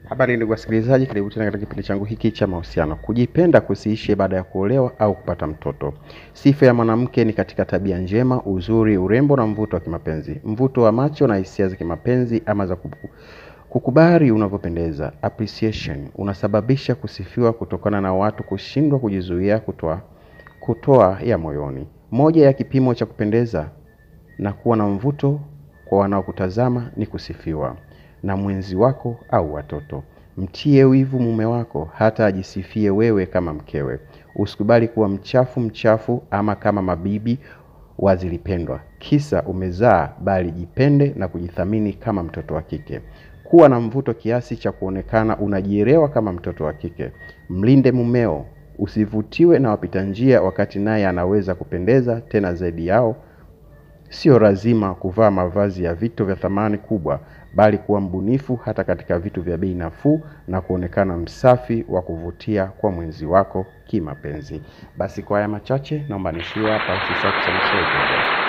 Habari ndugu wasikilizaji, karibu tena katika kipindi changu hiki cha mahusiano. Kujipenda kusiishi baada ya kuolewa au kupata mtoto. Sifa ya mwanamke ni katika tabia njema, uzuri, urembo na mvuto wa kimapenzi. Mvuto wa macho na hisia za kimapenzi ama za kukubali unavyopendeza. Appreciation unasababisha kusifiwa kutokana na watu kushindwa kujizuia kutoa ya moyoni. Moja ya kipimo cha kupendeza na kuwa na mvuto kwa wanaokutazama ni kusifiwa na mwenzi wako au watoto. Mtie wivu mume wako hata ajisifie wewe kama mkewe. Usikubali kuwa mchafu ama kama mabibi wazilipendwa. Kisa umezaa, bali jipende na kujithamini kama mtoto wa kike. Kuwa na mvuto kiasi cha kuonekana unajielewa kama mtoto wa kike. Mlinde mumeo, usivutiwe na wapita njia wakati naye anaweza kupendeza tena zaidi yao. Sio lazima kuvaa mavazi ya vitu vya thamani kubwa, bali kuwa mbunifu hata katika vitu vya bei nafuu na kuonekana msafi wa kuvutia kwa mwenzi wako kimapenzi. Basi kwa haya machache naomba niishie hapa. Usisahau kusubscribe.